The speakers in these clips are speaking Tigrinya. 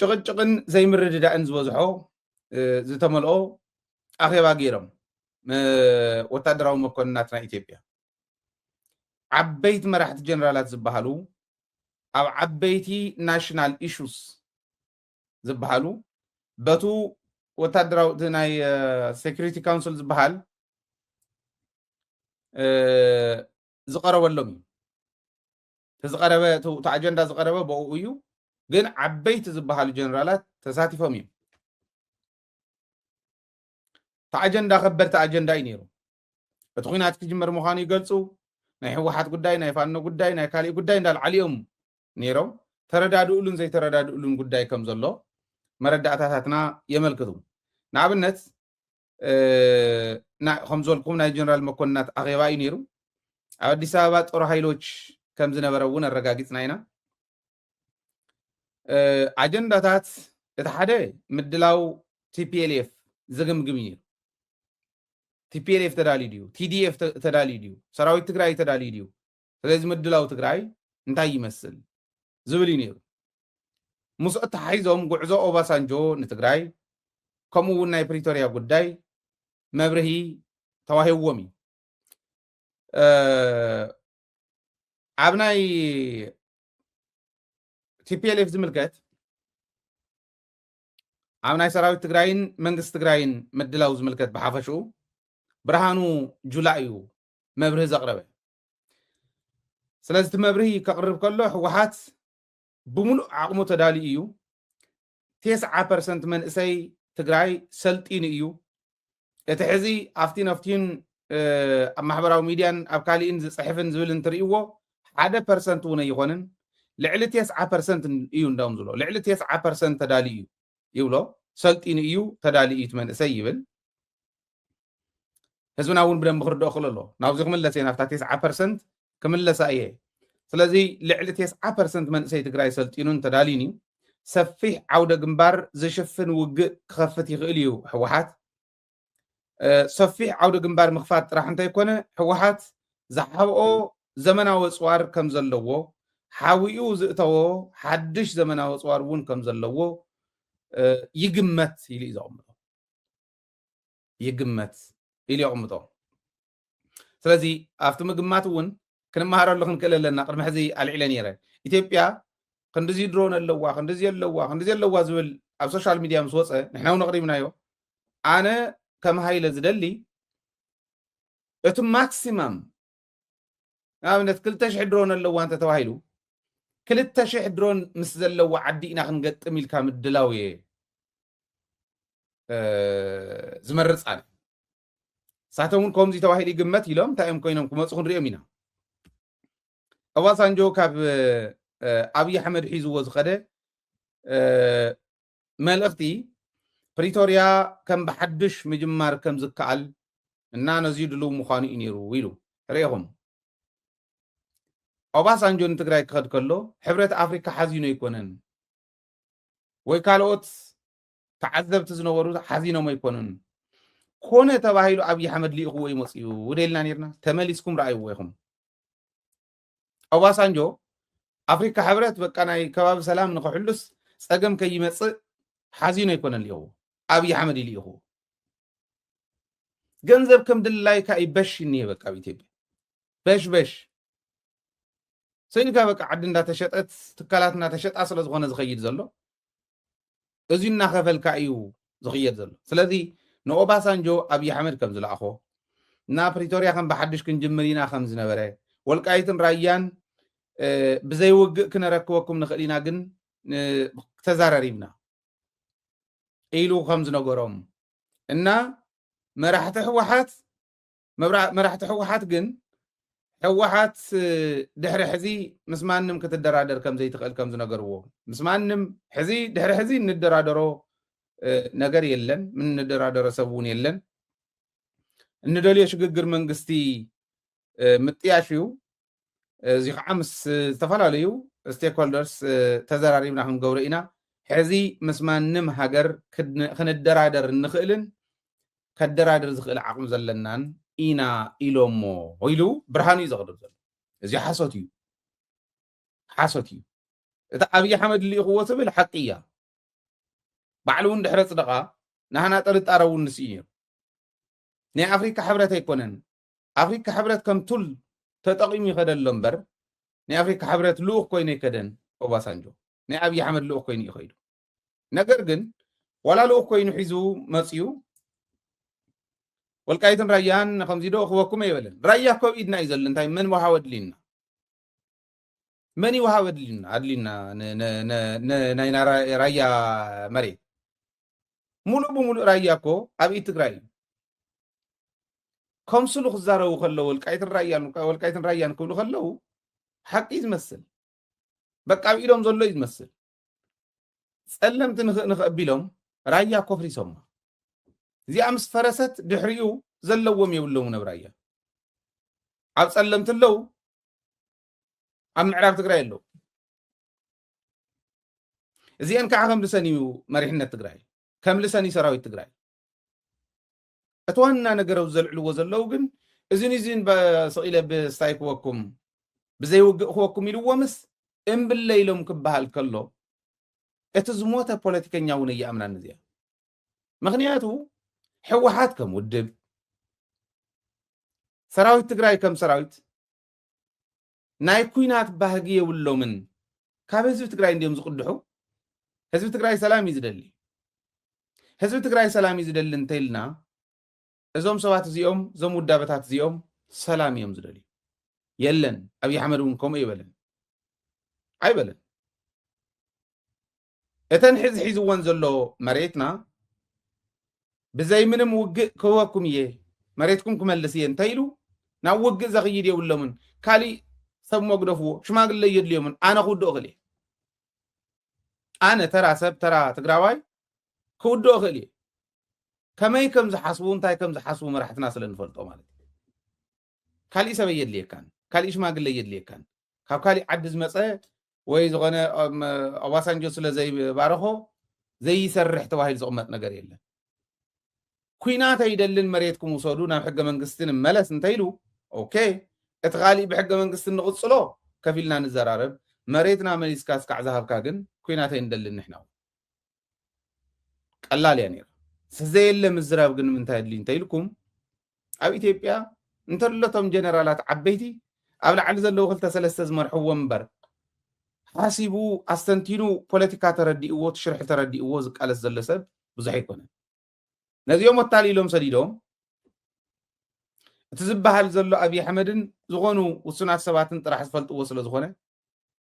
ጭቕጭቕን ዘይምርድዳእን ዝበዝሖ ዝተመልኦ ኣኼባ ገይሮም ወታደራዊ መኮንናትና ኢትዮጵያ ዓበይቲ መራሕቲ ጀነራላት ዝበሃሉ ኣብ ዓበይቲ ናሽናል ኢሹስ ዝበሃሉ በቱ ወታደራዊ ናይ ሴኩሪቲ ካውንስል ዝበሃል ዝቀረበሎም ተዝቀረበ ኣጀንዳ ዝቀረበ ብኡ እዩ ግን ዓበይቲ ዝበሃሉ ጀነራላት ተሳቲፎም እዮም ኣጀንዳ ከበድቲ ኣጀንዳ እዩ ነይሩ እቲ ኩናት ክጅመር ምዃኑ ይገልጹ ናይ ህወሓት ጉዳይ ናይ ፋኖ ጉዳይ ናይ ካልእ ጉዳይ እንዳልዓሊኦም ነይሮም ተረዳድኡሉን ዘይተረዳድኡሉን ጉዳይ ከም ዘሎ መረዳእታታትና የመልክቱ ንኣብነት ከም ዝበልኩም ናይ ጀነራል መኮንናት ኣኼባ እዩ ነይሩ ኣብ ኣዲስ ኣበባ ጦር ሃይሎች ከም ዝነበረ እውን ኣረጋጊፅና ኢና ኣጀንዳታት እቲ ሓደ ምድላው ቲፒኤልኤፍ ዝግምግም እዩ ቲፒኤልኤፍ ተዳልዩ ድዩ ቲዲኤፍ ተዳልዩ ድዩ ሰራዊት ትግራይ ተዳልዩ ድዩ ስለዚ ምድላው ትግራይ እንታይ ይመስል ዝብል እዩ ነይሩ ምስኡ ተሓሒዞም ጉዕዞ ኦባሳንጆ ንትግራይ ከምኡ እውን ናይ ፕሪቶሪያ ጉዳይ መብርሂ ተዋሂብዎም እዩ ኣብ ናይ ቲፒኤልኤፍ ዝምልከት ኣብ ናይ ሰራዊት ትግራይን መንግስቲ ትግራይን ምድላው ዝምልከት ብሓፈሽኡ ብርሃኑ ጁላ እዩ መብርሂ ዘቕረበ ስለዚ እቲ መብርሂ ከቕርብ ከሎ ህወሓት ብሙሉእ ዓቕሙ ተዳልዩ እዩ 90% መንእሰይ ትግራይ ሰልጢኑ እዩ እቲ ሕዚ ኣፍቲን ኣብ ማሕበራዊ ሚድያን ኣብ ካሊእን ዝፅሕፍን ዝብልን ትርእይዎ 1% እውን ኣይኮነን ልዕሊ 90% እዩ እንዳውም ዝብሎ ልዕሊ 90% ተዳልዩ እዩ ይብሎ ሰልጢኑ እዩ ተዳልዩ እዩ መንእሰይ ይብል ህዝብና እውን ብደንብ ክርድኦ ክእል ኣሎ ናብዚ ክምለስ እየ ናብታ 90% ክምለሳ እየ ስለዚ ልዕሊ 90% መንእሰይ ትግራይ ሰልጢኑን ተዳልዩን እዩ ሰፊሕ ዓውደ ግንባር ዝሽፍን ውግእ ክኸፍት ይኽእል እዩ ህወሓት ሰፊሕ ዓውደ ግንባር ምኽፋት ጥራሕ እንተይኮነ ህወሓት ዝሓብኦ ዘመናዊ ፅዋር ከም ዘለዎ ሓዊኡ ዝእተዎ ሓድሽ ዘመናዊ ፅዋር እውን ከም ዘለዎ ይግመት ኢሉ እዩ ዘቕምጦ ይግመት ኢሉ የቕምጦ ስለዚ ኣብቲ ምግማት እውን ክንመሃረሉ ክንክእል ኣለና ቅድሚ ሕዚ ኣልዒለ ነይረ ኢትዮጵያ ክንዲዚ ድሮን ኣለዋ ክንዲዚ ኣለዋ ዝብል ኣብ ሶሻል ሚድያ ምስ ወፀ ንሕና እውን ኣቕሪብናዮ ኣነ ከም ሃይለ ዝደሊ እቲ ማክሲማም ንኣብነት 2,000 ድሮን ኣለዋ እንተተባሂሉ 2,000 ድሮን ምስ ዘለዋ ዓዲ ኢና ክንገጥም ኢልካ ምድላው እየ ዝመርፅ ኣነ ሳቶም እውን ከምዚ ተባሂሉ ይግመት ኢሎም እንታይ እዮም ኮይኖም ክመፁ ክንሪኦም ኢና ኦባሳንጆ ካብ ኣብይ ኣሕመድ ሒዝዎ ዝኸደ መልእኽቲ ፕሪቶሪያ ከም ብሓድሽ ምጅማር ከም ዝከኣል እና ነዚዩ ድልው ምዃኑ እዩ ነይሩ ኢሉ ርኢኹም ኦባሳንጆ ንትግራይ ክኸድ ከሎ ሕብረት ኣፍሪካ ሓዚኖ ኣይኮነን ወይ ካልኦት ተዓዘብቲ ዝነበሩ ሓዚኖም ኣይኮነን ኮነ ተባሂሉ ኣብይ ኣሕመድ ሊኢኽዎ ይመፅኡ ውደልና ነርና ተመሊስኩም ረኣይዎ ኢኹም ኦባሳንጆ ኣፍሪካ ሕብረት በቃ ናይ ከባቢ ሰላም ንክሕልስ ፀገም ከይመፅእ ሓዚኖ ኣይኮነን ሊኢኽዎ ኣብይ ኣሕመድ ሊኢኽዎ ገንዘብ ከም ድላይካ ይበሽ እኒሄ በቃ ብኢትዮጵያ በሽ ሰይድካ በቃ ዓዲ እንዳተሸጠት ትካላት እንዳተሸጣ ስለ ዝኾነ ዝኸይድ ዘሎ እዚ እናኸፈልካ እዩ ዝኽየድ ዘሎ ስለዚ ንኦባሳንጆ ኣብይ ኣሕመድ ከም ዝለኣኾ እና ፕሪቶሪያ ከም ብሓድሽ ክንጅምር ኢና ከም ዝነበረ ወልቃይትን ራያን ብዘይውግእ ክነረክበኩም ንኽእል ኢና ግን ተዘራሪብና ኢሉ ከም ዝነገሮም እና መራሕቲ ሕወሓት ግን ሕወሓት ድሕሪ ሕዚ ምስ ማንም ክትደራደር ከም ዘይትኽእል ከም ዝነገርዎ ምስ ማንም ሕዚ ድሕሪ ሕዚ እንደራደሮ ነገር የለን ምን እንደራደሮ ሰብ እውን የለን እንደልዮ ሽግግር መንግስቲ ምጥያሽ እዩ እዚ ከዓ ምስ ዝተፈላለዩ ስቴክሆልደርስ ተዘራሪብና ክንገብሮ ኢና ሕዚ ምስ ማንም ሃገር ክንደራደር ንኽእልን ከደራደር ዝኽእል ዓቕሚ ዘለናን ኢና ኢሎሞ ኢሉ ብርሃኑ እዩ ዘቕርብ ዘሎ እዚ ሓሶት እዩ እቲ ኣብይ ኣሕመድ ሊኢኽዎ ትብል ሓቂ እያ ባዕሉን ድሕረ ጽደቓ ንሃና ጥርጣረውን ንስእዩ ናይ ኣፍሪካ ሕብረት ኣይኮነን ኣፍሪካ ሕብረት ከም ቱል ተጠቒሙ ይኸደሎ እምበር ናይ ኣፍሪካ ሕብረት ልኡኽ ኮይኑ ይከደን ኦባሳንጆ ናይ ኣብዪ ኣሕመድ ልኡኽ ኮይኑ ይኸይዱ ነገር ግን ዋላ ልኡኽ ኮይኑ ሒዙ መፅዩ ወልቃይትን ራያን ከምዚ ዶ ክወኩም ኣይበለን ራያ ኮብ ኢድና እዩ ዘሎ እንታይ መን ወሃብ ኣድሊና መን ይወሃብ ኣድሊና ናይ ራያ መሬት ሙሉእ ብሙሉእ ራያ እኮ ኣብ ኢድ ትግራይ እዩ ከምስሉ ክዛረቡ ከለዉ ወልቃይትን ራያን ክብሉ ከለዉ ሓቂ ዝመስል በቃ ኣብ ኢዶም ዘሎ እዩ ዝመስል ጸለምቲ ንኽእቢሎም ራያ ኮፍሪሶም እዚኣ ምስ ፈረሰት ድሕሪኡ ዘለዎም የብሎም ነብራያ ኣብ ጸለምቲ ኣለዉ ኣብ ምዕራብ ትግራይ ኣለዉ እዚአን ከዓ ከም ልሰን እዩ መሪሕነት ትግራይ ከም ልሰን እዩ ሰራዊት ትግራይ እቲ ዋና ነገረው ዘልዕልዎ ዘለዉ ግን እዝን በስቂለ ብስታይ ክወኩም ብዘይውግእ ክወኩም ኢልዎ ምስ እምብለ ኢሎም ክበሃል ከሎ እቲ ዝሞተ ፖለቲከኛ እውን እየኣምናን እዚኣ ምክንያቱ ሕወሓት ከም ውድብ ሰራዊት ትግራይ ከም ሰራዊት ናይ ኩናት ባህጊ የብሎምን ካብ ህዝቢ ትግራይ እንዲኦም ዝቅድሑ ህዝቢ ትግራይ ሰላም እዩ ዝደሊ ህዝቢ ትግራይ ሰላም እዩ ዝደሊ እንተኢልና እዞም ሰባት እዚኦም እዞም ውዳበታት እዚኦም ሰላም እዮም ዝደሊ የለን ኣብዪ ኣሕመድ እውን ከምኡ ይበለን ኣይበለን እተን ሒዝዎን ዘሎ መሬትና ብዘይ ምንም ውግእ ክህበኩም እየ መሬትኩም ክመልስ እየ እንተኢሉ ናብ ውግእ ዘኽይድ የብሎምን ካሊእ ሰብ መግደፍዎ ሽማግለ የድልዮምን ኣነ ክውድኦ እኽእል እየ ኣነ ተራ ሰብ ተራ ትግራዋይ ክውድኦ እኽእል እየ ከመይ ከም ዝሓስቡ እንታይ ከም ዝሓስቡ መራሕትና ስለ ንፈልጦ ማለት እዩ ካሊእ ሰብ የድልየካን ካሊእ ሽማግለ የድልየካን ካብ ካሊእ ዓዲ ዝመፀ ወይ ዝኾነ ኦባሳንጆ ስለ ዘይባረኾ ዘይሰርሕ ተባሂሉ ዝቕመጥ ነገር የለን ኩናት ኣይደልን መሬትኩም ውሰዱ ናብ ሕገ መንግስቲ ንመለስ እንተኢሉ ኦኬ እቲ ካሊእ ብሕገ መንግስቲ ንቕፅሎ ከፍ ኢልና ንዘራረብ መሬትና መሊስካ እስካዕ ዝሃብካ ግን ኩናት ኣይንደልን ንሕና ቀላል እያ ነይራ ስዘየለ ምዝራብ ግን ምንታይ ኣድልዩ እንተኢልኩም ኣብ ኢትዮጵያ እንተለቶም ጀነራላት ዓበይቲ ኣብ ላዕሊ ዘለዉ ክልተ ሰለስተ ዝመርሕዎ እምበር ሓሲቡ ኣስተንቲኑ ፖለቲካ ተረዲእዎ ትሽርሒ ተረዲእዎ ዝቃለስ ዘሎ ሰብ ብዙሕ ኣይኮነን ነዚኦም ወታሊሎም ሰዲዶም እቲ ዝበሃል ዘሎ ኣብዪ ኣሕመድን ዝኾኑ ውሱናት ሰባትን ጥራሕ ዝፈልጥዎ ስለ ዝኾነ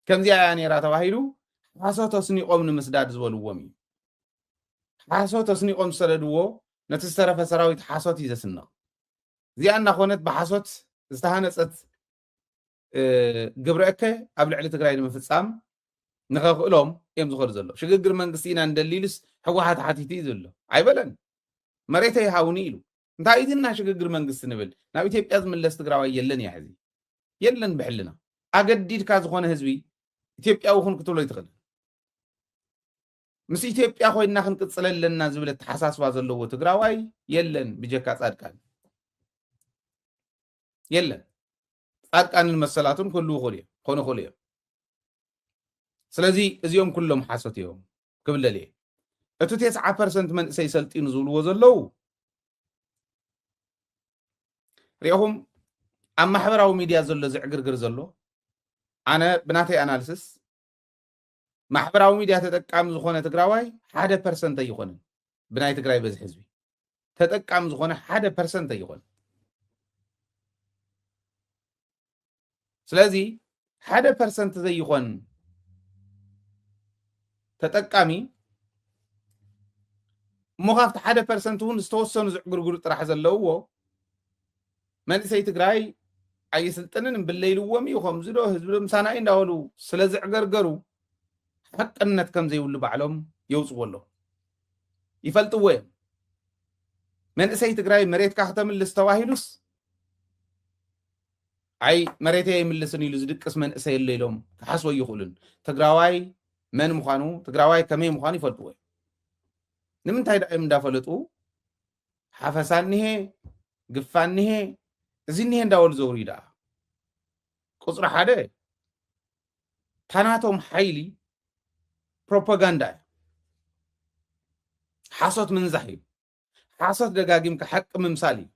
ከምዚኣ እያ ነይራ ተባሂሉ ሓሶት ኣስኒቖም ንምስዳድ ዝበልዎም እዩ ሓሶት ኣስኒቖም ዝሰደድዎ ነቲ ዝተረፈ ሰራዊት ሓሶት እዩ ዘስንቕ እዚኣ እናኾነት ብሓሶት ዝተሃነፀት ግብረእከ ኣብ ልዕሊ ትግራይ ንምፍፃም ንኸኽእሎም እዮም ዝኸዱ ዘሎ ሽግግር መንግስቲ ኢና እንደሊልስ ሕወሓት ሓቲቱ እዩ ዘሎ ኣይበለን መሬት ይሃውኒ ኢሉ እንታይ ኢትና ሽግግር መንግስቲ ንብል ናብ ኢትዮጵያ ዝምለስ ትግራዋይ የለን እያ ሕዚ የለን ብሕልና ኣገዲድካ ዝኾነ ህዝቢ ኢትዮጵያዊ ኹን ክትብሎ ይትኽእል ምስ ኢትዮጵያ ኮይና ክንቅፅል ኣለና ዝብል ተሓሳስባ ዘለዎ ትግራዋይ የለን ብጀካ ጻድቃን የለን ጻድቃንን መሰላቱን ኩሉ ይኽእሉ ኮኑ ይኽእሉ እዮም ስለዚ እዚኦም ኩሎም ሓሶት እዮም ክብለል እየ እቲ 90% መንእሰይ ሰልጢኑ ዝብልዎ ዘለዉ ሪኢኹም ኣብ ማሕበራዊ ሚድያ ዘሎ ዝዕግርግር ዘሎ ኣነ ብናተይ ኣናሊሲስ ማሕበራዊ ሚድያ ተጠቃሚ ዝኾነ ትግራዋይ 1% ኣይኾነን ብናይ ትግራይ በዝሒ ህዝቢ ተጠቃሚ ዝኾነ 1% ኣይኾነን ስለዚ 1% ዘይኾን ተጠቃሚ እሞ ካብቲ 1% እውን ዝተወሰኑ ዝዕግርግሩ ጥራሕ ዘለውዎ መንእሰይ ትግራይ ኣይስልጥንን እምብለይልዎም እዩ ከምዚ ዶ ህዝቢ ምሳናይ እንዳበሉ ስለ ዝዕገርገሩ ሓቅነት ከም ዘይብሉ ባዕሎም የውፅዎ ኣለዉ ይፈልጥዎ እዮም መንእሰይ ትግራይ መሬትካ ክተምልስ ተባሂሉስ ኣይ መሬተይ ይምልስን ኢሉ ዝድቅስ መንእሰይ የለ ኢሎም ክሓስቦ ይኽእሉን ትግራዋይ መን ምዃኑ ትግራዋይ ከመይ ምዃኑ ይፈልጥዎ እዮም ንምንታይ ዳ እዮም እንዳፈለጡ ሓፈሳ እኒሄ ግፋ እኒሄ እዚ እኒሄ እንዳበሉ ዘውሩ እዩ ደኣ ቁፅሪ ሓደ ታናቶም ሓይሊ ፕሮፓጋንዳ እዩ حصوت من زحيب حصوت دقاقيم كحق ممثالي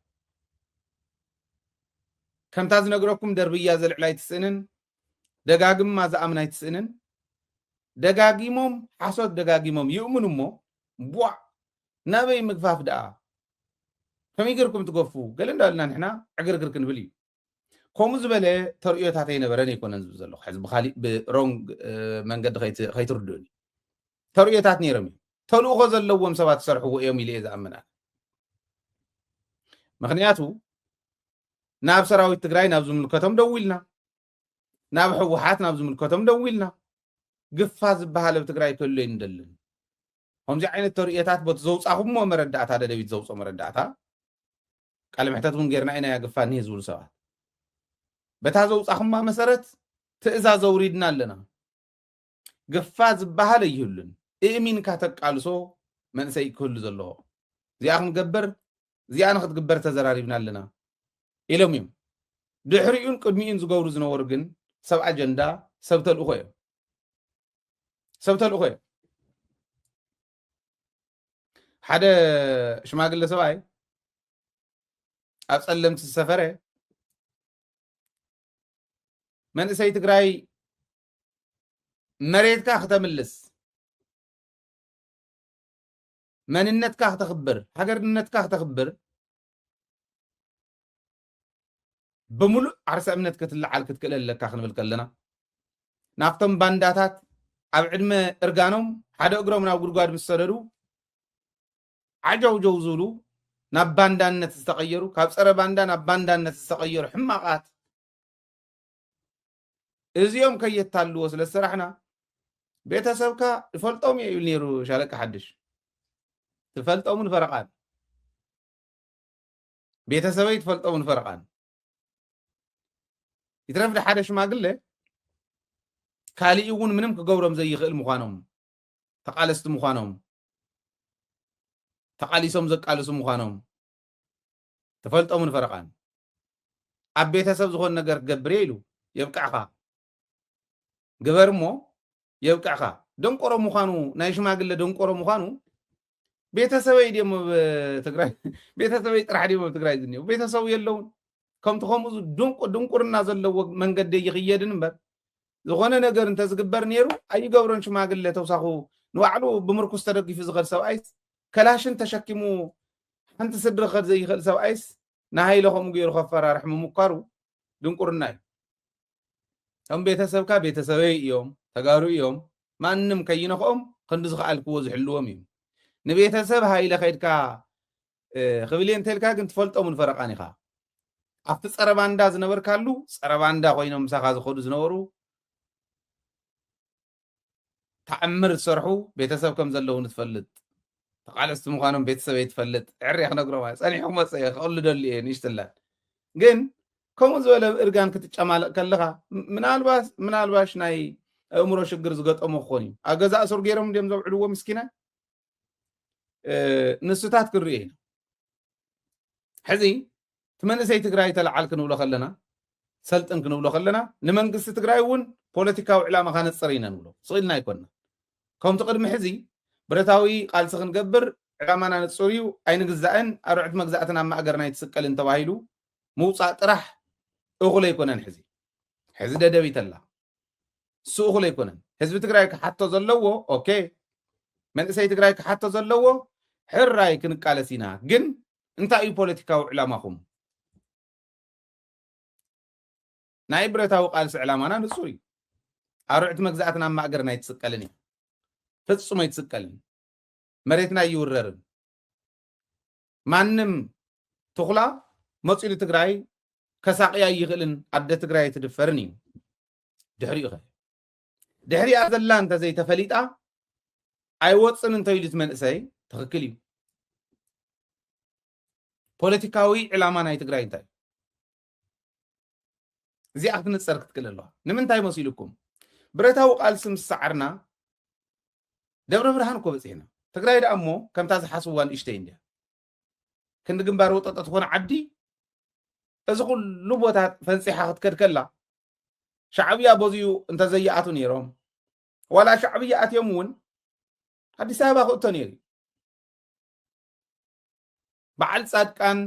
كم تاز نقرأكم دربية زل علاي تسنن دقاقيم ما زأمناي تسنن دقاقيمهم حصوت دقاقيمهم يؤمنوا مو بوع نبي مقفاف دقا فميقركم تقفوا قال لنا نحن عقرقر كنبلي كوم زبالة ترؤية تاتين براني يكون نزل زلو حزب خالي برونج من قد خيت ردوني ترؤية تاتني رمي تلو غزل لو مسوات سرحوا يومي لي إذا أمنا مخنياتو ناب سراوي تقراي ناب زملكتهم دويلنا ناب حوحات ناب زملكتهم دويلنا قفاز بحالة بتقراي كله يندلن هم زي عين الترؤيتات بتزوج أهم مردات هذا دبي تزوج مرداتها قال محتاجون غيرنا أنا يا قفان هيزول سوا بتهزوج أهم مسارات تأذى زوريدنا لنا قفاز بحالة يهلن إيمين كاتك على سو من سي كل زلوا زي أخم قبر زي أنا خد قبر تزراريبنا لنا إلهم يوم دحريون قدمين زغورو زنورغن سب أجندا سبت الأخوة سبت الأخوة حدا شماغل سواي أبسلمت السفرة من سي تقراي مريت كاخ تملس من النت كاخ تخبر حقر النت كاخ تخبر بملو عرس أمنت كتلعال كتكلل لك كاخ نبل كلنا نافتم بانداتات أبعد ما إرقانهم حدا أقرأ من أقول قاد مستردو عجو جوزولو ناب باندان نتستغيرو كاب سر باندان ناب باندان نتستغيرو حماقات إزيوم كي يتالو وصل السرحنا بيتا سبكا تفلطوم يلنيرو شالك حدش تفلطوم من فرقان بيتا سبي تفلطوم من فرقان يترفد حدش ما قله كالي يقون منهم كقورم زي يخيل مخانهم تقالست مخانهم تقاليسهم زقالسو مخانهم تفلطوم من فرقان أبيتا سب زخون نجر قبريلو يبقعها قبرمو يبقعها دنقرو مخانو نايش ما قله دنقرو مخانو ቤተሰበይ ደሞ በትግራይ ቤተሰበይ ጥራሕ ደሞ በትግራይ ዝኒው ቤተሰቡ የለውን ከምቲ ከምኡ ድንቁርና ዘለዎ መንገዲ ይኽየድን እምበር ዝኾነ ነገር እንተዝግበር ነይሩ ኣይገብሮን ሽማግለ ተውሳኹ ንባዕሉ ብምርኩስ ተደጊፉ ዝኸድ ሰብኣይስ ከላሽን ተሸኪሙ ሓንቲ ስድሪ ክኸድ ዘይኽእል ሰብኣይስ ንሃይለ ከምኡ ገይሩ ከፈራርሕ ምሙኳሩ ድንቁርና እዩ ከም ቤተሰብካ ቤተሰበይ እዮም ተጋሩ እዮም ማንም ከይነኽኦም ክንዲ ዝኽኣልክዎ ዝሕልዎም እዩ نبيتسب هاي لخيدكا خبلين تلكا كنت فلطو من فرقاني خا أفت سرباندا زنور كالو سرباندا خوينو مساخا زخودو زنورو تأمر سرحو بيتسب كم زلو نتفلت تقال استمخانم بيتسب يتفلت عري اخنا قروا ساني حمد سيخ أولو دولي نيشتلات جن كم زولا إرغان كتتشمال كاللغا من الباش ناي أمرو شقر زغط أمخوني أغزاء سرقيرم ديم زو علوة مسكينة نستات كريين حزي تمنسي تقراي تلعال كنولو خلنا سلطن كنولو خلنا نمنقص تقراي ون بوليتيكا وعلامة كانت صرينا نولو صغيرنا يكوننا كوم تقدم حزي برتاوي قال سخن قبر علامانا نتصوريو اين قزاين ارعد مقزاتنا ما اقرنا يتسكال انتواهيلو موصا طرح اغلى يكونن حزي دا دويت الله سو اغلى يكونن حزب تقراي حتى ظلوه اوكي من سي تقراي حتى ظلوه حراي كنقالسينا جن انت اي بوليتيكا وعلاماكم ناي برتاو قالس علامانا نصوري ارعد مقزاتنا ما اقرنا يتسكالني فتصم يتسكالني مريتنا يوررن مانم تخلا مصيل تقراي كساقيا يغلن عبد تقراي تدفرني دحري ازلان انت زي تفليطا اي وصن انت يلت منسي تخكلي بوليتيكاوي علامانا يتقراي انت زي اخذ نصرك تكل الله نمنتاي مسيلكم برتاو قال سم سعرنا دبر برهان كو بصينا تقراي دامو كم تاز حسوان اشتين دي كند جنبار وطط تكون عدي اذا كل بوتات فنصيحه تكدكلا شعبيه بوزيو انت زياتو نيروم ولا شعبيه اتيمون حديث سابا خطنيري በዓል ጻድቃን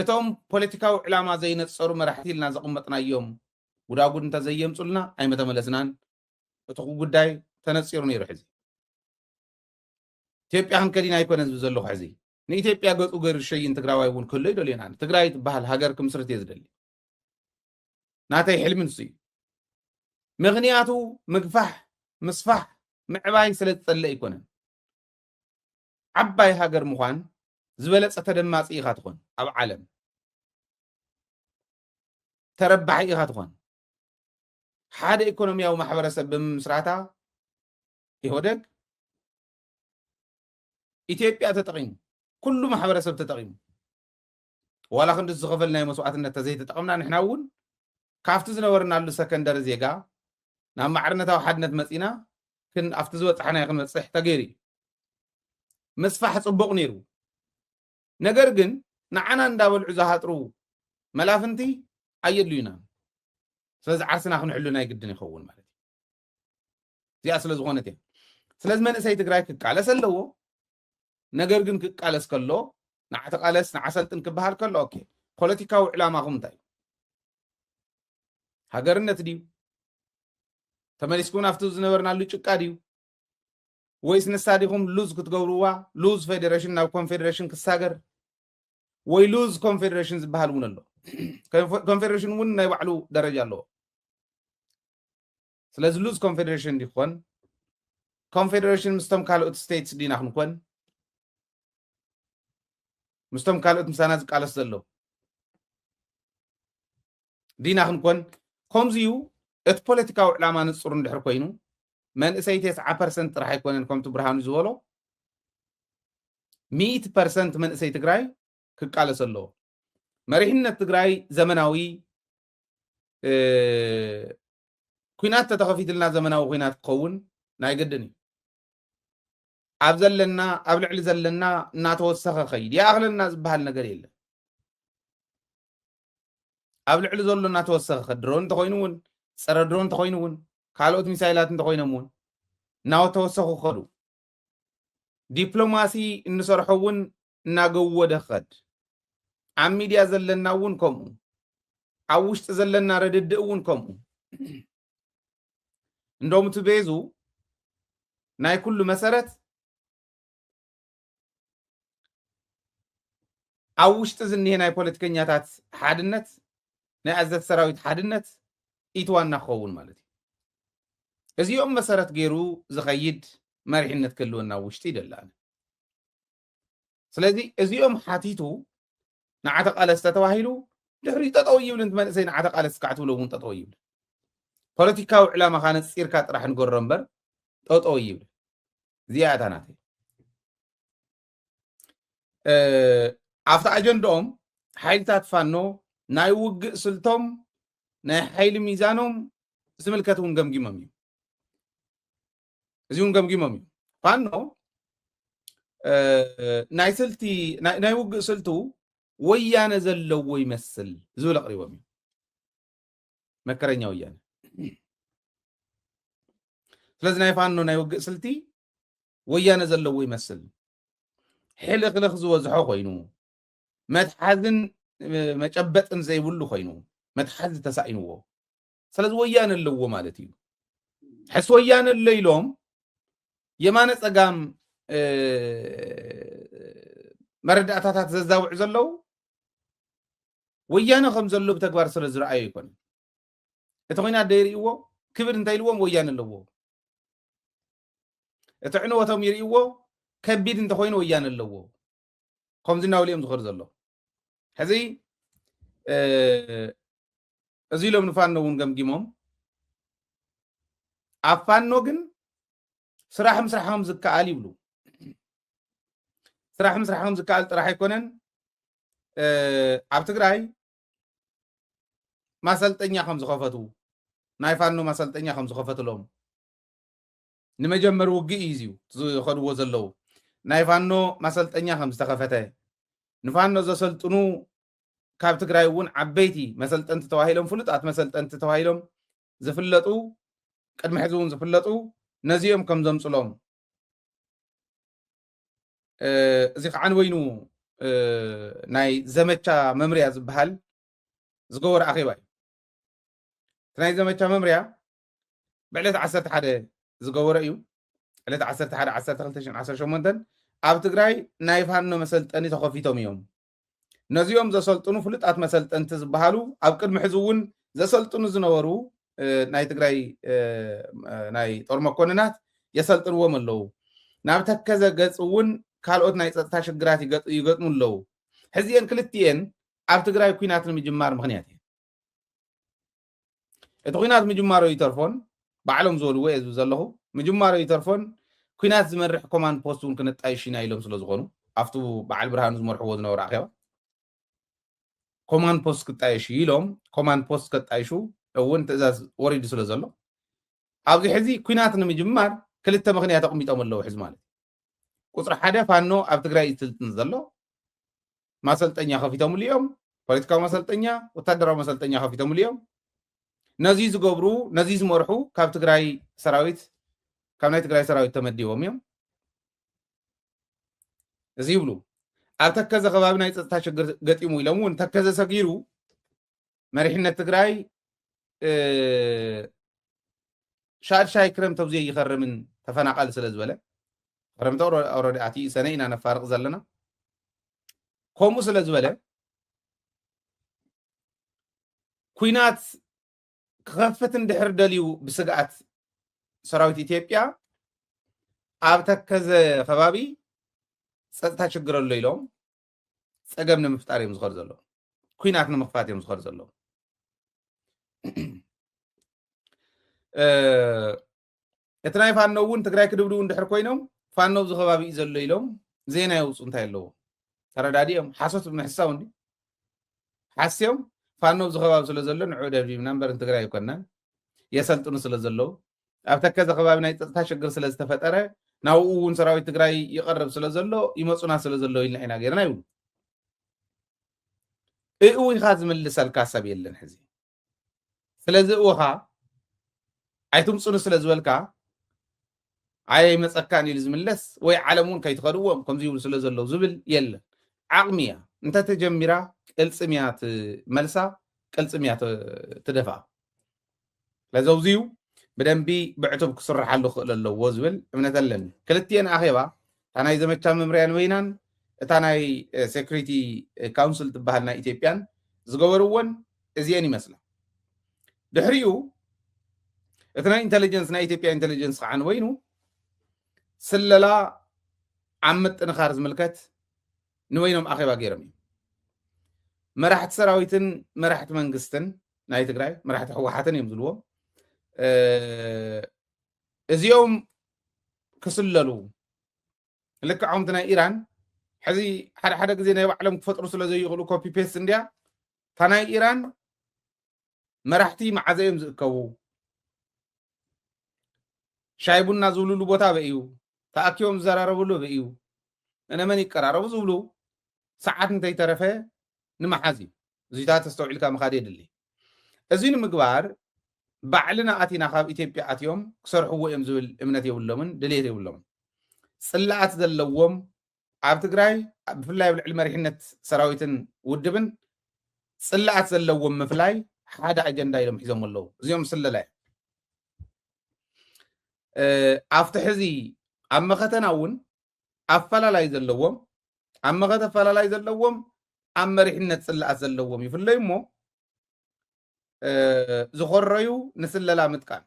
እቶም ፖለቲካዊ ዕላማ ዘይነጸሩ መራሕቲ ኢልና ዘቐመጥናዮም ጉዳጉድ እንተዘየምፁልና ኣይመተመለስናን እቲ ጉዳይ ተነፂሩ ነይሩ ሕዚ ኢትዮጵያ ክንከዲና ኣይኮነን ዝብል ዘለኹ ሕዚ ንኢትዮጵያ ገፁ ገይሩ ሸይን ትግራዋይ እውን ክህሎ ይደልዮና ትግራይ ትበሃል ሃገር ክምስርት እየ ዝደሊ ናተይ ሕልሚ ንሱ እዩ ምክንያቱ ምግፋሕ ምስፋሕ ምዕባይ ስለ ዝፀልእ ኣይኮነን ዓባይ ሃገር ምዃን ዝበለፀ ተደማፂ ኢኻ ትኾን ኣብ ዓለም ተረባሒ ኢኻ ትኾን ሓደ ኢኮኖሚያዊ ማሕበረሰብ ብምስራታ ይሆደግ ኢትዮጵያ ተጠቂሙ ኩሉ ማሕበረሰብ ተጠቂሙ ዋላ ክንዲ ዝኸፈልናይ መስዋዕትነት ተዘይተጠቀምና ንሕና እውን ካብቲ ዝነበርናሉ ሰከንደሪ ዜጋ ናብ ማዕርነታዊ ሓድነት መፂና ክን ኣብቲ ዝበፅሓናዮ ክንበፅሕ ተገይሩ ምስፋሕ ፅቡቕ ነይሩ ነገር ግን ንዓና እንዳበልዑ ዝሃጥሩ መላፍንቲ ኣየድልዩና ስለዚ ዓርስና ክንሕሉ ናይ ግድን ይኸውን ማለት እዩ እዚኣ ስለ ዝኾነት እያ ስለዚ መንእሰይ ትግራይ ክቃለስ ኣለዎ ነገር ግን ክቃለስ ከሎ ንዓተቃለስ ንዓሰልጥን ክበሃል ከሎ ኦኬ ፖለቲካዊ ዕላማኹም እንታይ ሃገርነት ድዩ ተመሊስኩም ኣብቲ ዝነበርናሉ ጭቃ ድዩ ወይስ ንሳዲኹም ሉዝ ክትገብርዋ ሉዝ ፌዴሬሽን ናብ ኮንፌዴሬሽን ክሳገር ወይ ሉዝ ኮንፌዴሬሽን ዝበሃል እውን ኣሎ ኮንፌዴሬሽን እውን ናይ ባዕሉ ደረጃ ኣለዎ ስለዚ ሉዝ ኮንፌዴሬሽን ዲኾን ኮንፌዴሬሽን ምስቶም ካልኦት ስቴትስ ዲና ክንኮን ምስቶም ካልኦት ምሳና ዝቃለስ ዘሎ ዲና ክንኮን ከምዚዩ እቲ ፖለቲካዊ ዕላማ ንፁር እንድሕር ኮይኑ መንእሰይ 90% ጥራሕ ኣይኮነን ከምቲ ብርሃኑ ዝበሎ 100% መንእሰይ ትግራይ ክቃለስ ኣለዎ መሪሕነት ትግራይ ዘመናዊ ኩናት ተተኸፊትልና ዘመናዊ ኩናት ክኸውን ናይ ግድን እዩ ኣብ ዘለና ኣብ ልዕሊ ዘለና እናተወሰኸ ኸይድ ይኣኽለና ዝበሃል ነገር የለን ኣብ ልዕሊ ዘሎ እናተወሰኸ ድሮን እንተኮይኑ እውን ፀረ ድሮን እንተኮይኑ እውን ካልኦት ሚሳይላት እንተኮይኖም እውን እናተወሰኹ ኸዱ ዲፕሎማሲ እንሰርሖ እውን እናገወደ ኸድ ኣብ ሚድያ ዘለና እውን ከምኡ ኣብ ውሽጢ ዘለና ረድድእ እውን ከምኡ እንደውም እቲ ቤዙ ናይ ኩሉ መሰረት ኣብ ውሽጢ ዝኒሄ ናይ ፖለቲከኛታት ሓድነት ናይ ኣዘት ሰራዊት ሓድነት ኢትዋና ክኸውን ማለት እዩ እዚኦም መሰረት ገይሩ ዝኸይድ መሪሕነት ክህልወና ውሽጢ ይደላል ስለዚ እዚኦም ሓቲቱ ንዓተ ቃለስ ተተባሂሉ ድሕሪ ጠጠው ይብል እንት መንእሰይ ንዓተ ቃለስ ክዓትብሎ እውን ጠጠው ይብል ፖለቲካዊ ዕላማ ኻነ ፂርካ ጥራሕ ንገሮ እምበር ጠጠው ይብል እዚኣ እታ ናተይ ኣብቲ ኣጀንዳኦም ሓይልታት ፋኖ ናይ ውግእ ስልቶም ናይ ሓይሊ ሚዛኖም ዝምልከት እውን ገምጊሞም እዩ እዚ እውን ገምጊሞም እዩ ፋኖ ናይ ስልቲ ናይ ውግእ ስልቱ ወያነ ዘለዎ ይመስል ዝብል ኣቕሪቦም እዩ መከረኛ ወያነ ስለዚ ናይ ፋኖ ናይ ውግእ ስልቲ ወያነ ዘለዎ ይመስል ሕልኽልኽ ዝበዝሖ ኮይኑ መትሓዝን መጨበጥን ዘይብሉ ኮይኑ መትሓዝ ተሳኢንዎ ስለዚ ወያነ ኣለዎ ማለት እዩ ሕስ ወያነ ኣሎ ኢሎም የማነ ፀጋም መረዳእታታት ዘዛውዑ ዘለው ወያነ ከም ዘሎ ብተግባር ስለ ዝረኣዩ ይኮነ እቲ ኮይናት ደይርእይዎ ክብር እንታይ ኢልዎም ወያነ ኣለዎ እቲ ዕንወቶም ይርእይዎ ከቢድ እንተኮይኑ ወያነ ኣለዎ ከምዚ እናብልኦም ዝኽር ዘሎ ሕዚ እዚ ኢሎም ንፋኖ እውን ገምጊሞም ኣብ ፋኖ ግን ስራሕ ምስራሖም ዝከኣል ይብሉ ስራሕ ምስራሖም ዝከኣል ጥራሕ ኣይኮነን ኣብ ትግራይ ማሰልጠኛ ከም ዝኸፈቱ ናይ ፋኖ ማሰልጠኛ ከም ዝኸፈትሎም ንመጀመር ውግእ እዩ ዝኸድዎ ዘለው ናይ ፋኖ ማሰልጠኛ ከም ዝተኸፈተ ንፋኖ ዘሰልጥኑ ካብ ትግራይ እውን ዓበይቲ መሰልጠንቲ ተባሂሎም ፍሉጣት መሰልጠንቲ ተባሂሎም ዝፍለጡ ቅድሚ ሕዚ እውን ዝፍለጡ ነዚኦም ከም ዘምፅሎም እዚ ከዓ ወይኑ ናይ ዘመቻ መምርያ ዝበሃል ዝገበረ ኣኼባ እዩ ናይ ዘመቻ መምርያ ብዕለት 11 ዝገበረ እዩ ዕለት 11 1218 ኣብ ትግራይ ናይ ፋኖ መሰልጠኒ ተኸፊቶም እዮም ነዚኦም ዘሰልጥኑ ፍሉጣት መሰልጠንቲ ዝበሃሉ ኣብ ቅድሚ ሕዚ እውን ዘሰልጥኑ ዝነበሩ ናይ ትግራይ ናይ ጦር መኮንናት የሰልጥንዎም ኣለዉ ናብ ተከዘ ገጽ እውን ካልኦት ናይ ጸጥታ ሽግራት ይገጥሙ ኣለዉ ሕዚአን ክልቲአን ኣብ ትግራይ ኩናት ንምጅማር ምኽንያት እየን እቲ ኩናት ምጅማሮ ይተርፎን ባዕሎም ዝበልዎ እየ ዝብል ዘለኹ ምጅማሮ ይተርፎን ኩናት ዝመርሕ ኮማንድ ፖስት እውን ክንጣይሽ ኢና ኢሎም ስለ ዝኾኑ ኣብቱ በዓል ብርሃኑ ዝመርሕዎ ዝነበሩ ኣኼባ ኮማንድ ፖስት ክጣይሽ ኢሎም ኮማንድ ፖስት ከጣይሹ እውን ትእዛዝ ወሪዱ ስለ ዘሎ ኣብዚ ሕዚ ኩናት ንምጅማር ክልተ ምኽንያት ኣቕሚጦም ኣለዉ ሕዚ ማለት ቁፅሪ ሓደ ፋኖ ኣብ ትግራይ ይስልጥን ዘሎ ማሰልጠኛ ከፊቶምሉ እዮም ፖለቲካዊ ማሰልጠኛ ወታደራዊ ማሰልጠኛ ከፊቶምሉ እዮም ነዚ ዝገብሩ ነዚ ዝመርሑ ካብ ትግራይ ሰራዊት ካብ ናይ ትግራይ ሰራዊት ተመዲቦም እዮም እዚ ይብሉ ኣብ ተከዘ ከባቢ ናይ ጸጥታ ሽግር ገጢሙ ኢሎም እውን ተከዘ ሰጊሩ መሪሕነት ትግራይ ሻድሻይ ክረምቲ ኣብዘይ ይኸርምን ተፈናቃል ስለ ዝበለ ክረምቲ ኦልሬዲ ኣትዩ ሰነ ኢና ነፋርቕ ዘለና ከምኡ ስለ ዝበለ ኩናት ክኸፍት እንድሕር ደልዩ ብስግኣት ሰራዊት ኢትዮጵያ ኣብ ተከዘ ከባቢ ጸጥታ ሽግር ኣሎ ኢሎም ፀገም ንምፍጣር እዮም ዝኸዱ ዘለዉ ኩናት ንምኽፋት እዮም ዝኸዱ ዘለዉ እቲ ናይ ፋኖ እውን ትግራይ ክድብድቡ እንድሕር ኮይኖም ፋኖ ኣብዚ ከባቢ እዩ ዘሎ ኢሎም ዜና የውፁ እንታይ ኣለዎ ተረዳዲኦም ሓሶት ብምሕሳብ እንዲ ሓስዮም ፋኖ ኣብዚ ከባቢ ስለ ዘሎ ንዑ ደብዲብና እምበር ትግራይ ይኮናን የሰልጥኑ ስለ ዘለዉ ኣብ ተከዘ ከባቢ ናይ ጸጥታ ሽግር ስለ ዝተፈጠረ ናብኡ እውን ሰራዊት ትግራይ ይቐርብ ስለ ዘሎ ይመፁና ስለ ዘሎ ኢልና ኢና ጌርና ይብሉ እኡ ኢኻ ዝምልሰልካ ሰብ የለን ሕዚ ስለዚ እኡኻ ኣይትምፁኑ ስለ ዝበልካ ኣይ መፀካን ኢሉ ዝምለስ ወይ ዓለም እውን ከይትኸድዎም ከምዚ ይብሉ ስለ ዘለዉ ዝብል የለን ዓቕሚ እያ እንተተጀሚራ ቅልፅም እያ መልሳ ቅልፅም እያ ትደፋ ስለዚ ኣብዚዩ ብደንቢ ብዕቱብ ክስርሓሉ ክእል ኣለዎ ዝብል እምነት ኣለኒ ክልቲአን ኣኼባ እታ ናይ ዘመቻ መምርያ ንበይናን እታ ናይ ሴኩሪቲ ካውንስል ትበሃል ናይ ኢትዮጵያን ዝገበርዎን እዚአን ይመስላ ድሕሪኡ እቲ ናይ ኢንተሊጀንስ ናይ ኢትዮጵያ ኢንተሊጀንስ ከዓ ንበይኑ ስለላ ዓብ ምጥንኻር ዝምልከት ንበይኖም ኣኼባ ገይሮም እዩ መራሕቲ ሰራዊትን መራሕቲ መንግስትን ናይ ትግራይ መራሕቲ ሕወሓትን እዮም ዝብልዎም እዚኦም ክስለሉ ልክዖምቲ ናይ ኢራን ሕዚ ሓደ ግዜ ናይ ባዕሎም ክፈጥሩ ስለ ዘይኽእሉ ኮፒ ፔስት እንድያ እታ ናይ ኢራን መራሕቲ መዓዘ እዮም ዝእከቡ ሻይ ቡና ዝብልሉ ቦታ በእዩ ተኣኪቦም ዝዘራረብሉ በእዩ እነመን ይቀራረቡ ዝብሉ ሰዓት እንተይተረፈ ንመሓዝ እዩ እዚታት ተስተውዒልካ ምኻድ የድሊ እዚ ንምግባር ባዕልና ኣቲና ካብ ኢትዮጵያ ኣትዮም ክሰርሕዎ እዮም ዝብል እምነት የብሎምን ድሌት የብሎምን ጽላኣት ዘለዎም ኣብ ትግራይ ብፍላይ ኣብ ልዕሊ መሪሕነት ሰራዊትን ውድብን ጽላኣት ዘለዎም ምፍላይ ሓደ ኣጀንዳ ኢሎም ሒዞም ኣለዉ እዚኦም ስለላ ኣብቲ ሕዚ ኣብ መኸተና እውን ኣፈላላይ ዘለዎም ኣብ መኸተ ኣፈላላይ ዘለዎም ኣብ መሪሕነት ጽላኣት ዘለዎም ይፍለዩ እሞ ዝኸረዩ ንስለላ ምጥቃም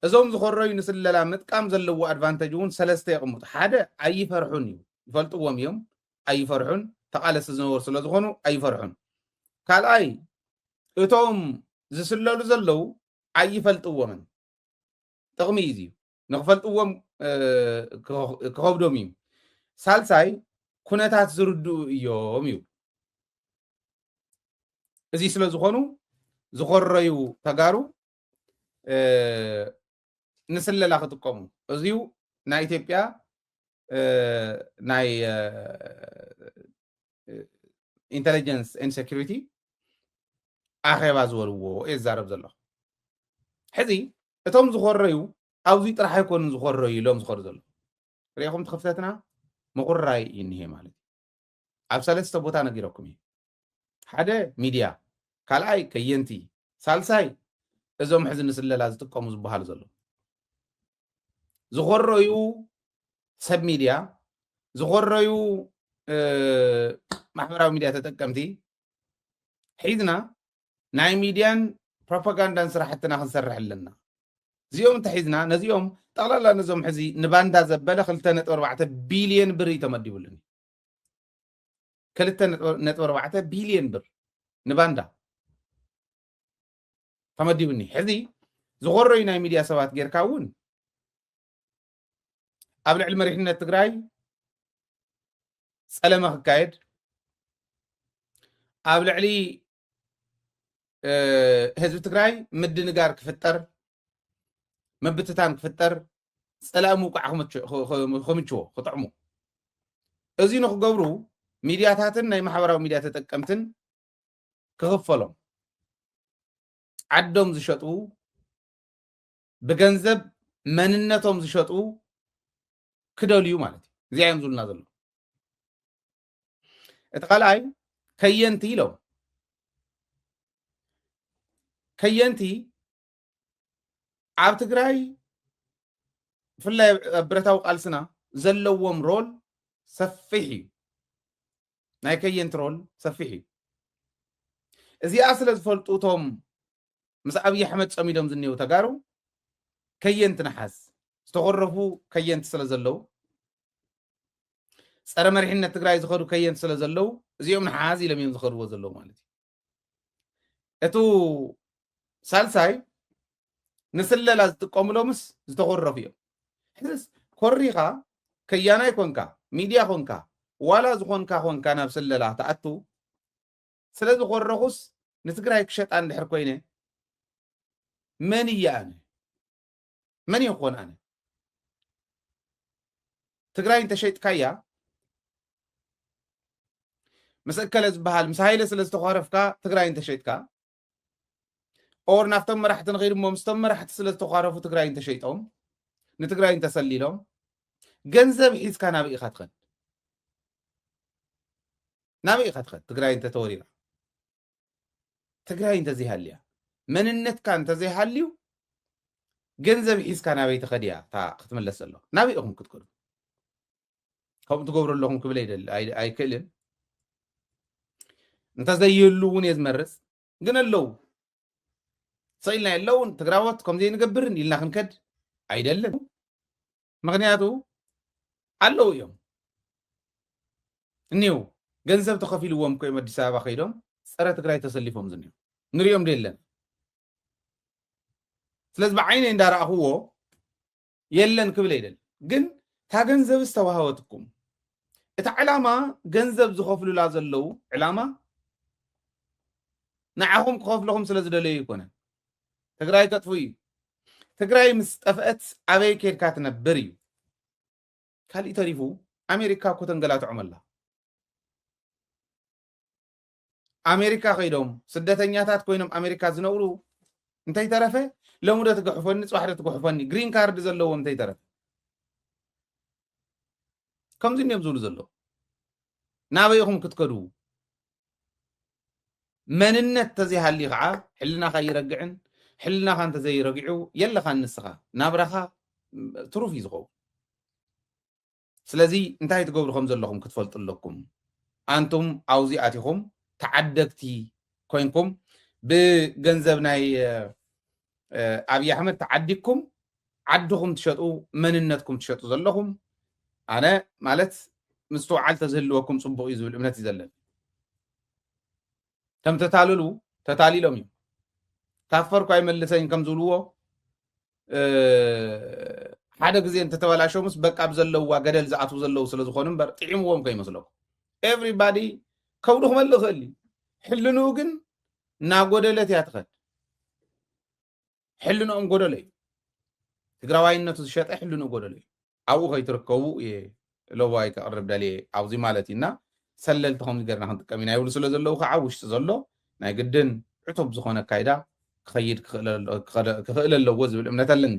እዞም ዝኸረዩ ንስለላ ምጥቃም ዘለዎ ኣድቫንቴጅ እውን ሰለስተ የቕምጡ ሓደ ኣይፈርሑን እዩ ይፈልጥዎም እዮም ኣይፈርሑን ተቃለሲ ዝነበሩ ስለ ዝኾኑ ኣይፈርሑን ካልኣይ እቶም ዝስለሉ ዘለው ኣይፈልጥዎምን ጥቕሚ እዩ ንኽፈልጥዎም ክኸብዶም እዩ ሳልሳይ ኩነታት ዝርድኡ እዮም እዩ እዚ ስለ ዝኾኑ ዝኸረዩ ተጋሩ ንስለላ ክጥቀሙ እዚዩ ናይ ኢትዮጵያ ናይ ኢንተሊጀንስ ኤንድ ሴኩሪቲ ኣኼባ ዝበልዎ እየ ዝዛረብ ዘለኹ ሕዚ እቶም ዝኸረዩ ኣብዙይ ጥራሕ ኣይኮኑን ዝኸረዩ ኢሎም ዝኸዱ ዘለዉ ሪኢኹም ትኽፍተትና ምኹራይ እዩ እኒሄ ማለት እዩ ኣብ ሰለስተ ቦታ ነጊረኩም እየ ሓደ ሚድያ ካልኣይ ከየንቲ ሳልሳይ እዞም ሕዚ ንስለላ ዝጥቀሙ ዝበሃሉ ዘሎ ዝኸረዩ ሰብ ሚድያ ዝኸረዩ ማሕበራዊ ሚድያ ተጠቀምቲ ሒዝና ናይ ሚድያን ፕሮፓጋንዳን ስራሕትና ክንሰርሕ ኣለና እዚኦም እንተሒዝና ነዚኦም ጠቕላላ ነዞም ሕዚ ንባንዳ ዘበለ 2.4 ቢልዮን ብር ተመዲቡልን 2.4 ቢልዮን ብር ንባንዳ ተመዲቡኒ ሕዚ ዝኸረዩ ናይ ሚድያ ሰባት ጌርካ እውን ኣብ ልዕሊ መሪሕነት ትግራይ ፀለመ ክካየድ ኣብ ልዕሊ ህዝቢ ትግራይ ምድንጋር ክፍጠር መብትታን ክፍጠር ፀላም ውቃዕ ክምችዎ ክጥዕሙ እዚ ንክገብሩ ሚድያታትን ናይ ማሕበራዊ ሚድያ ተጠቀምትን ክኽፈሎም ዓዶም ዝሸጡ ብገንዘብ መንነቶም ዝሸጡ ክደልዩ ማለት እዩ እዚኦም ዝብልና ዘሎ እቲ ካልኣይ ከየንቲ ኢሎም ከየንቲ ኣብ ትግራይ ብፍላይ ብረታዊ ቃልስና ዘለዎም ሮል ሰፊሕ እዩ ናይ ከየንቲ ሮል ሰፊሕ እዩ እዚኣ ስለ ዝፈልጡ እቶም ምስ ኣብዪ ኣሕመድ ፀሚዶም ዝኔው ተጋሩ ከየንቲ ንሓዝ ዝተኸረፉ ከየንቲ ስለ ዘለው ፀረ መሪሕነት ትግራይ ዝኸዱ ከየንቲ ስለ ዘለው እዚኦም ንሓዝ ኢሎም እዮም ዝኸድዎ ዘለው ማለት እዩ እቱ ሳልሳይ ንስለላ ዝጥቀምሎምስ ዝተኸረፉ እዮም ሕዝስ ኮሪኻ ከያናይ ኮንካ ሚድያ ኮንካ ዋላ ዝኾንካ ናብ ስለላ ተኣቱ ስለ ዝኸረኹስ ንትግራይ ክሸጣ እንድሕር ኮይነ መን እያ ኣነ መን ይኾን ኣነ ትግራይ እንተሸጥካያ ምስ እከለ ዝበሃል ምስ ሃይለ ስለ ዝተኸረፍካ ትግራይ እንተሸጥካ ኦር ናፍቶም መራሕቲ ንኸይድ እሞ ምስቶም መራሕቲ ስለ ዝተኸረፉ ትግራይ እንተሸይጦም ንትግራይ እንተሰሊሎም ገንዘብ ሒዝካ ናብ ኢኻ ትኸድ ናብ ኢኻ ትኸድ ትግራይ እንተተወሪራ ትግራይ እንተዘይሃልያ መንነትካ እንተዘይሃልዩ ገንዘብ ሒዝካ ናበይ ትኸድ እያ እታ ክትምለስ ዘሎ ናብ ኢኹም ክትከዱ ከምኡ ትገብሩ ኣለኹም ክብል ኣይክእልን እንተዘይህሉ እውን እየ ዝመርፅ ግን ኣለው ሰኢልና የለውን ትግራዎት ከምዘይ ንገብርን ኢልና ክንከድ አይደለም ምክንያቱ ኣለው እዮም እኒው ገንዘብ ተኸፊልዎም ኮይም ኣዲስ አበባ ከይዶም ፀረ ትግራይ ተሰሊፎም ዝኒው ንሪኦም ደለን ስለዚ ብዓይነ እንዳረኣኽዎ የለን ክብል አይደል ግን ታ ገንዘብ ዝተዋሃወትኩም እቲ ዕላማ ገንዘብ ዝኸፍሉላ ዘለው ዕላማ ንዓኹም ክኸፍለኹም ስለ ዝደለዩ ይኮነን ትግራይ ከጥፉ እዩ ትግራይ ምስ ጠፍአት ኣበይ ከድካ ትነብር እዩ ካልእ ተሪፉ ኣሜሪካ እኮ ተንገላትዖም ኣላ ኣሜሪካ ከይዶም ስደተኛታት ኮይኖም ኣሜሪካ ዝነብሩ እንታይ ተረፈ ለሙደ ትግሕፈኒ ፅዋሕደ ትግሕፈኒ ግሪን ካርድ ዘለዎም እንታይ ተረፈ ከምዚ እዮም ዝብሉ ዘሎ ናበይኹም ክትከዱ መንነት ተዘይሃሊ ከዓ ሕልናኻ ይረግዕን ሕልናኻ እንተዘይረጊዑ የለኻ ንስኻ ናብራኻ ትሩፍ እዩ ዝኸውን ስለዚ እንታይ ትገብሩ ከም ዘለኹም ክትፈልጡ ኣለኩም ኣንቱም ኣውዚ ኣቲኹም ተዓደግቲ ኮይንኩም ብገንዘብ ናይ ኣብዪ ኣሕመድ ተዓዲግኩም ዓድኹም ትሸጡ መንነትኩም ትሸጡ ዘለኹም ኣነ ማለት ምስተውዓል ተዝህልወኩም ፅቡቅ እዩ ዝብል እምነት እዩ ዘለና ከም ተታልሉ ተታሊሎም እዮም ካፈርኩ ኣይመልሰኝ ከም ዝብልዎ ሓደ ግዜ እንተተበላሸሙስ በቃ ብዘለውዋ ገደል ዝኣትዉ ዘለው ስለ ዝኾኑ እምበር ጥዒምዎም ከይመስለኩም ኤቭሪባዲ ከውዱ ክመልእ ክእል እዩ ሕልንኡ ግን እናጎደለት እያ ትኸድ ሕልንኦም ጎደሎ እዩ ትግራዋይነቱ ዝሸጠ ሕልንኡ ጎደሎ እዩ ኣብኡ ከይትርከቡ እየ ለዋይ ከቅርብ ደልየ ኣብዚ ማለት እዩና ሰለልቲ ከምዚ ገርና ክንጥቀም ኢና ይብሉ ስለ ዘለው ከዓ ውሽጢ ዘሎ ናይ ግድን ዕቱብ ዝኾነ ካይዳ ክኸይድ ክኽእል ኣለዎ ዝብል እምነት ኣለኒ